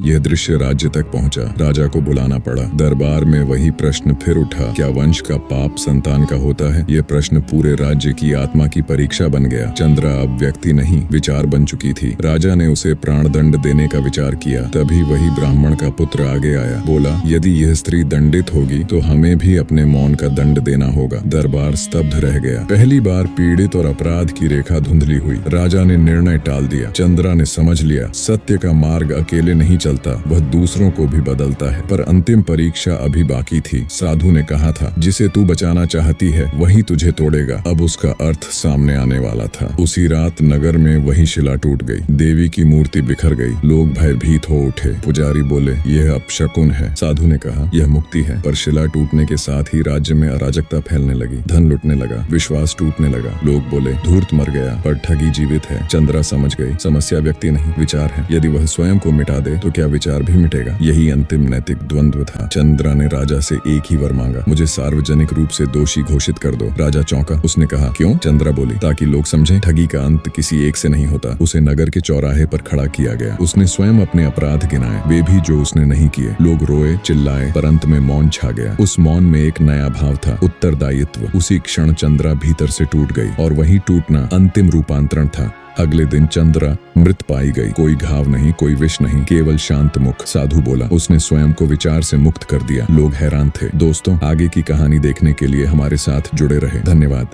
यह दृश्य राज्य तक पहुंचा। राजा को बुलाना पड़ा। दरबार में वही प्रश्न फिर उठा, क्या वंश का पाप संतान का होता है? यह प्रश्न पूरे राज्य की आत्मा की परीक्षा बन गया। चंद्रा अब व्यक्ति नहीं, विचार बन चुकी थी। राजा ने उसे प्राणदंड देने का विचार किया। तभी वही ब्राह्मण का पुत्र आगे आया। बोला, यदि यह स्त्री दंडित होगी तो हमें भी अपने मौन का दंड देना होगा। दरबार स्तब्ध रह गया। पहली बार पीड़ित और अपराध की रेखा धुंधली हुई। राजा ने निर्णय टाल दिया। चंद्रा ने समझ लिया, सत्य का मार्ग अकेले नहीं चलता, वह दूसरों को भी बदलता है। पर अंतिम परीक्षा अभी बाकी थी। साधु ने कहा था, जिसे तू बचाना चाहती है वही तुझे तोड़ेगा। अब उसका अर्थ सामने आने वाला था। उसी रात नगर में वही शिला टूट गई। देवी की मूर्ति बिखर गई। लोग भयभीत हो उठे। पुजारी बोले, यह अपशकुन है। साधु ने कहा, यह मुक्ति है। पर शिला टूटने के साथ ही राज्य में अराजकता फैलने लगी। धन लुटने लगा, विश्वास टूटने लगा। लोग बोले, धूर्त मर गया पर ठगी जीवित है। चंद्रा समझ गई, समस्या व्यक्ति नहीं, विचार है। यदि वह स्वयं को मिटा दे तो क्या विचार भी मिटेगा? यही अंतिम नैतिक द्वंद्व था। चंद्रा ने राजा से एक ही वर मांगा, मुझे सार्वजनिक रूप से दोषी घोषित कर दो। राजा चौंका। उसने कहा, क्यों? चंद्रा बोली, ताकि लोग समझें ठगी का अंत किसी एक से नहीं होता। उसे नगर के चौराहे पर खड़ा किया गया। उसने स्वयं अपने अपराध गिनाए, वे भी जो उसने नहीं किए। लोग रोए, चिल्लाए, पर अंत में मौन छा गया। उस मौन में एक नया भाव था, उत्तरदायित्व। उसी क्षण चंद्रा भीतर से टूट गई और वही टूटना अंतिम रूपांतरण था। अगले दिन चंद्रा मृत पाई गई। कोई घाव नहीं, कोई विष नहीं, केवल शांत मुख। साधु बोला, उसने स्वयं को विचार से मुक्त कर दिया। लोग हैरान थे। दोस्तों, आगे की कहानी देखने के लिए हमारे साथ जुड़े रहे। धन्यवाद।